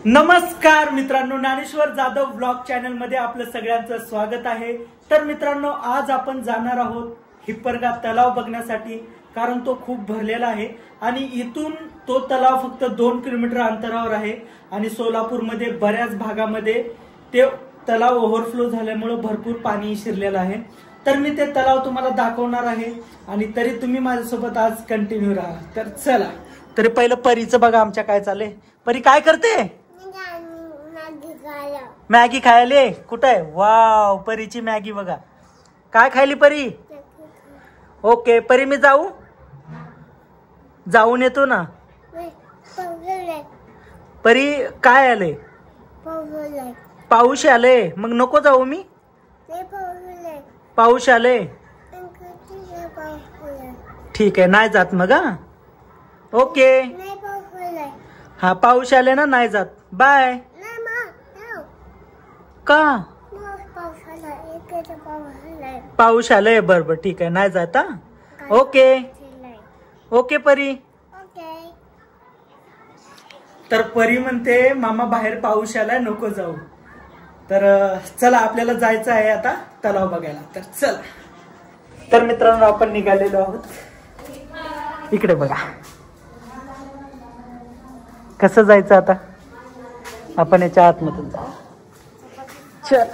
नमस्कार मित्रांनो, Dnyaneshwar Jadhav blog channel मध्ये आपलं सगळ्यांचं स्वागत आहे। तर मित्रांनो, आज आपण जाणार आहोत हिप्परगा तलाव बघण्यासाठी, कारण तो खूप भरलेला आहे आणि इथून तो तलाव फक्त 2 किलोमीटर अंतरावर आहे आणि सोलापूरमध्ये बऱ्याच भागामध्ये ते तलाव ओव्हरफ्लो झाल्यामुळे भरपूर पाणी शिरलेलं आहे। तर मी ते तलाव तुम्हाला दाखवणार आहे आणि तरी तुम्ही माझ्यासोबत आज कंटिन्यू राहा। तर चला, तरी पहिलं परीचं बघा आमच्या काय चाललंय। परी काय करते? मॅगी खायले। कुठे आहे? वाव, परीची मॅगी बघा। काय खायली परी? ओके परी, मी जाऊन येतो ना। परी काय आले? पाऊस आले, मग नको जाऊ मी? पाऊस आले, ठीक आहे नाही जात मग। हा ओके, हा पाऊस आले ना, नाही जात, बाय। का पाऊस आलंय? बरोबर ठीक आहे, नाही जाता। ओके ओके परी। तर परी म्हणते मामा बाहेर पाऊस आलाय, नको जाऊ। तर चला, आपल्याला जायचं आहे आता तलाव बघायला। तर चला, तर मित्रांनो आपण निघालेलो आहोत। इकडे बघा कसं जायचं आता, आपण याच्या आतमधून जाऊ। चला,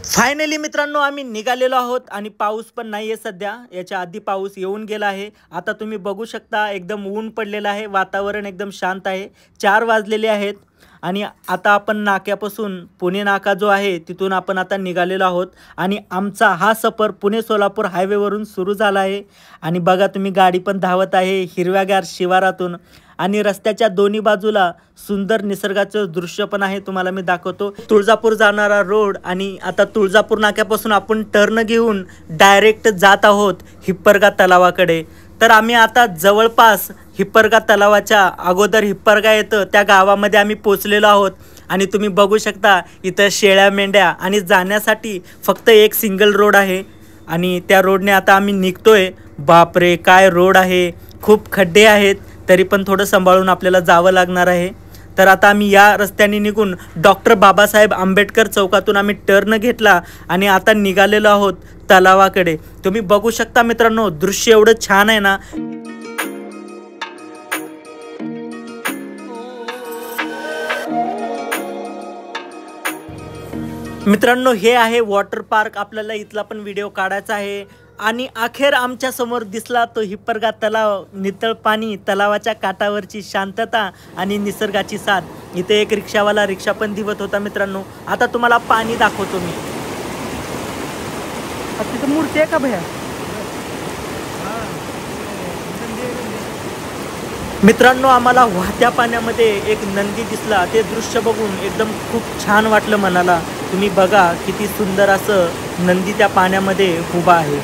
फायनली मित्रांनो आम्ही निघालेलो आहोत आणि पाऊस पण नाहीये सध्या। याच्या आधी पाऊस येऊन गेला आहे। आता तुम्ही बघू शकता एकदम ऊन पडलेलं आहे, वातावरण एकदम शांत आहे। 4 वाजलेले आहेत आणि आता आपण नाक्यापासून पुणे नाका जो आहे तिथून आपण आता निघालेलो आहोत आणि आमचा हा सफर पुणे सोलापूर हायवेवरून सुरू झाला आहे। आणि बघा तुम्ही, गाडी पण धावत आहे हिरव्यागार शिवारातून आणि रस्त्याच्या दोन्ही बाजूला सुंदर निसर्गाचं दृश्य पण आहे। तुम्हाला मी दाखवतो तुळजापूर जाणारा रोड आणि आता तुळजापूर नाक्यापासून आपण टर्न घेऊन डायरेक्ट जात आहोत हिप्परगा तलावाकडे। तर आम्ही आता जवळपास हिप्परगा तलावाच्या अगोदर हिप्परगा येतं त्या गावामध्ये आम्ही पोचलेलो आहोत आणि तुम्ही बघू शकता इथं शेळ्या मेंढ्या आणि जाण्यासाठी फक्त एक सिंगल रोड आहे आणि त्या रोडने आता आम्ही निघतोय। बापरे काय रोड आहे, खूप खड्डे आहेत, तरी पण थोडं सांभाळून आपल्याला जावं लागणार आहे। तर आता आम्ही या रस्त्याने निघून डॉक्टर बाबासाहेब आंबेडकर चौकातून आम्ही टर्न घेतला आणि आता निघालेलो आहोत तलावाकडे। तुम्ही बघू शकता मित्रांनो, दृश्य एवढं छान आहे ना। मित्रांनो हे आहे वॉटर पार्क, आपल्याला इथला पण व्हिडिओ काढायचा आहे। आणि अखेर आमच्या समोर दिसला तो हिप्परगा तलाव, नितळ पाणी, तलावाच्या काठावरची शांतता आणि निसर्गाची साथ। इथे एक रिक्षावाला रिक्षा पण दिवत होता मित्रांनो। आता तुम्हाला पाणी दाखवतो मी। तिथं मूर्ती आहे का भैया? मित्रांनो आम्हाला वाहत्या पाण्यामध्ये एक नंदी दिसला, ते दृश्य बघून एकदम खूप छान वाटलं मनाला। तुम्ही बघा किती सुंदर असं नंदी त्या पाण्यामध्ये उभा आहे।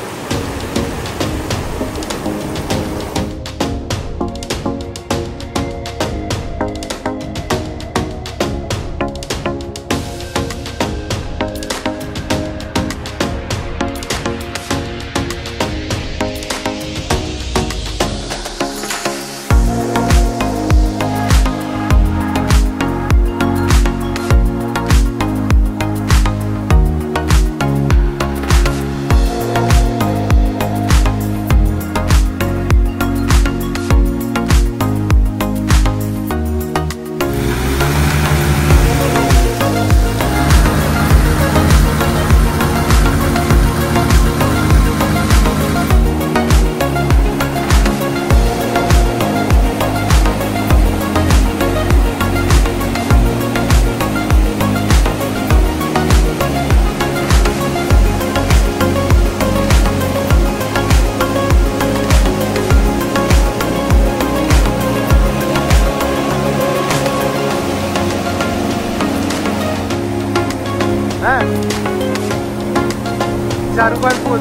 ₹4 फूल।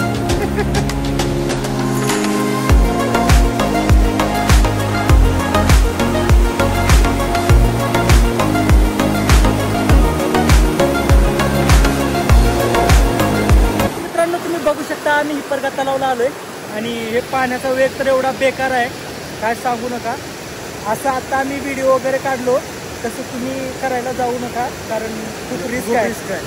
मित्रांनो तुम्ही बघू शकता आम्ही हिप्परगा तलावला आलोय आणि हे पाण्याचा वेग तर एवढा बेकार आहे काय सांगू नका. असं आता आम्ही व्हिडिओ वगैरे काढलो तसं तुम्ही करायला जाऊ नका, कारण खूप रिस्क आहे.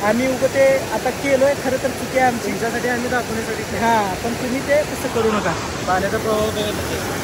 आम्ही उगं ते आता केलोय, खरं तर चुकी आहे आमची, तुमच्यासाठी आम्ही दाखवण्यासाठी. हां, पण तुम्ही ते तसं करू नका. पाण्याचा प्रवाह बघा.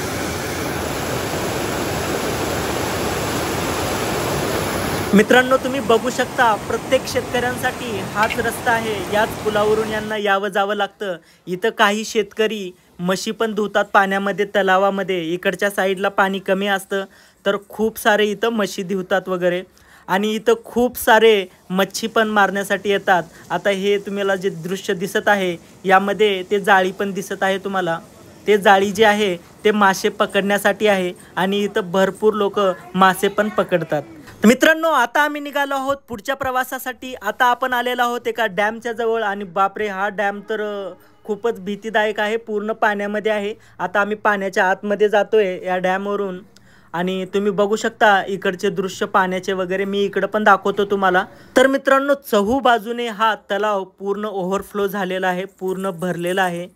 मित्रांनो, तुम्ही बघू शकता प्रत्येक शेतकऱ्यांसाठी हाच रस्ता आहे. याच पुलावरून यांना यावं जावं लागतं. इथं काही शेतकरी म्हशी पण धुतात पाण्यामध्ये, तलावामध्ये. इकडच्या साईडला पाणी कमी असतं तर खूप सारे इथं म्हशी धुतात वगैरे. आणि इथं खूप सारे मच्छी पण मारण्यासाठी येतात. आता हे तुम्हाला जे दृश्य दिसत आहे यामध्ये ते जाळी पण दिसत आहे तुम्हाला. ते जाळी जे आहे ते मासे पकडण्यासाठी आहे आणि इथं भरपूर लोक मासे पण पकडतात. मित्रांनो, आता आम्ही निघालो आहोत पुढच्या प्रवासासाठी. आता आपण आलेलो आहोत एका डॅमच्या जवळ आणि बापरे, हा डॅम तर खूपच भीतीदायक आहे, पूर्ण पाण्यामध्ये आहे. आता आम्ही पाण्याच्या आतमध्ये जातोय या डॅमवरून आणि तुम्ही बघू शकता इकडचे दृश्य पाण्याचे वगैरे. मी इकडं पण दाखवतो तुम्हाला. तर मित्रांनो, चहू बाजूने हा तलाव पूर्ण ओव्हरफ्लो झालेला आहे, पूर्ण भरलेला आहे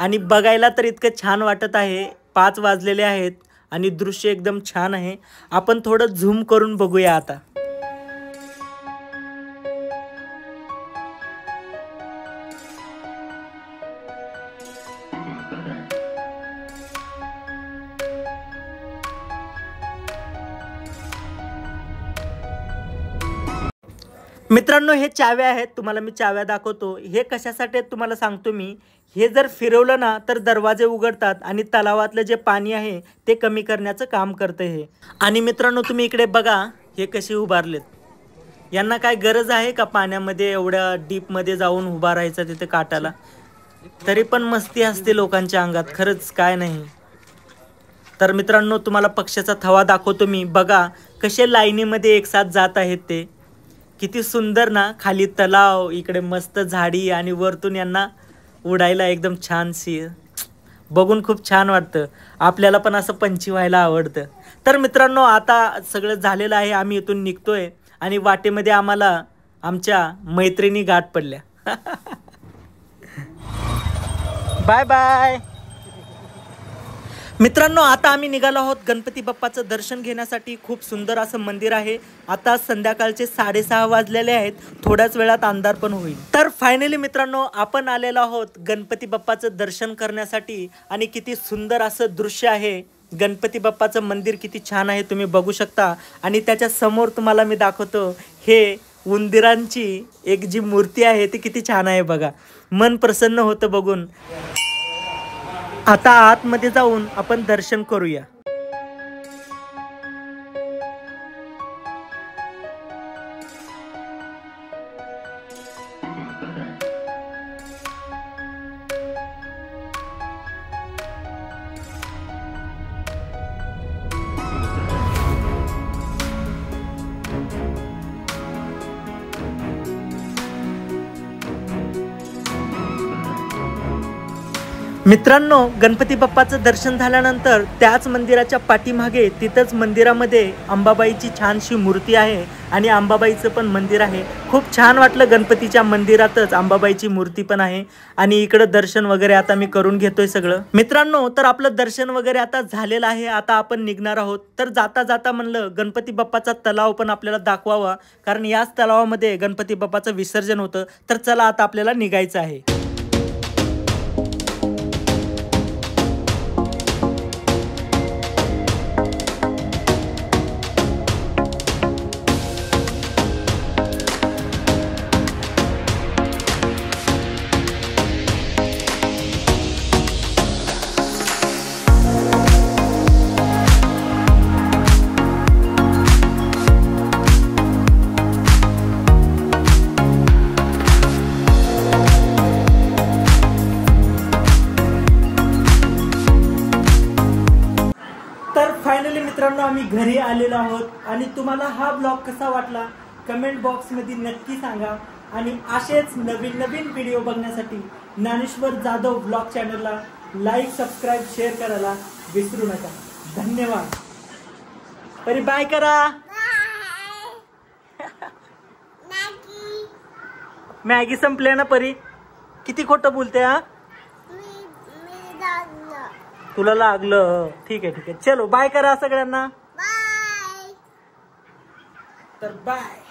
आणि बघायला तर इतकं छान वाटत आहे. 5 वाजलेले आहेत आणि दृश्य एकदम छान आहे. आपण थोडं झूम करून बघूया आता. मित्रांनो, हे चाव्या आहेत, तुम्हाला मी चाव्या दाखवतो. हे कशासाठी आहेत तुम्हाला सांगतो मी. हे जर फिरवलं ना तर दरवाजे उघडतात आणि तलावातलं जे पाणी आहे ते कमी करण्याचं काम करतं हे. आणि मित्रांनो, तुम्ही इकडे बघा हे कसे उभारलेत. यांना काय गरज आहे का पाण्यामध्ये एवढ्या डीपमध्ये जाऊन उभा राहायचं तिथे काटाला? तरी पण मस्ती असते लोकांच्या अंगात, खरंच काय नाही. तर मित्रांनो, तुम्हाला पक्ष्याचा थवा दाखवतो मी. बघा कसे लाईनीमध्ये एक साथ जात आहेत ते. किती सुंदर ना. खाली तलाव, इकडे मस्त झाडी आणि वरतून यांना उडायला एकदम छानशी. बघून खूप छान वाटतं. आपल्याला पण असं पंछी व्हायला आवडतं. तर मित्रांनो, आता सगळं झालेलं आहे. आम्ही इथून निघतोय आणि वाटेमध्ये आम्हाला आमच्या मैत्रिणी गाठ पडल्या. Bye bye. मित्रांनो, आता आम्ही निघालो आहोत गणपती बाप्पाचं दर्शन घेण्यासाठी. खूप सुंदर असं मंदिर आहे. आता संध्याकाळचे 6:30 वाजलेले आहेत. थोड्याच वेळात अंधार पण होईल. तर फायनली मित्रांनो, आपण आलेलो आहोत गणपती बाप्पाचं दर्शन करण्यासाठी आणि किती सुंदर असं दृश्य आहे. गणपती बाप्पाचं मंदिर किती छान आहे तुम्ही बघू शकता. आणि त्याच्या समोर तुम्हाला मी दाखवतो हे उंदीरांची एक जी मूर्ती आहे ती किती छान आहे बघा. मन प्रसन्न होतं बघून. आता आतमध्ये जाऊन आपण दर्शन करूया. मित्रांनो, गणपती बाप्पाचं दर्शन झाल्यानंतर त्याच मंदिराच्या पाठीमागे तिथंच मंदिरामध्ये अंबाबाईची छानशी मूर्ती आहे आणि अंबाबाईचं पण मंदिर आहे. खूप छान वाटलं. गणपतीच्या मंदिरातच अंबाबाईची मूर्ती पण आहे आणि इकडं दर्शन वगैरे आता मी करून घेतोय सगळं. मित्रांनो, तर आपलं दर्शन वगैरे आता झालेलं आहे. आता आपण निघणार आहोत. तर जाता जाता म्हणलं गणपती बाप्पाचा तलाव पण आपल्याला दाखवावा, कारण याच तलावामध्ये गणपती बाप्पाचं विसर्जन होतं. तर चला आता आपल्याला निघायचं आहे. फायनली मित्रांनो, आम्ही घरी आलेलो आहोत आणि तुम्हाला हा ब्लॉग कसा वाटला कमेंट बॉक्स मध्ये नक्की सांगा. आणि असेच नवीन नवीन व्हिडिओ बघण्यासाठी ज्ञानेश्वर जाधव ब्लॉग चॅनलला लाईक, सबस्क्राईब, शेअर करायला विसरू नका. धन्यवाद. परी बाय करा. मॅगी संपले ना परी. किती खोटं बोलते हा. तुला लागलं. ठीक आहे. चलो बाय करा सगळ्यांना. तर बाय.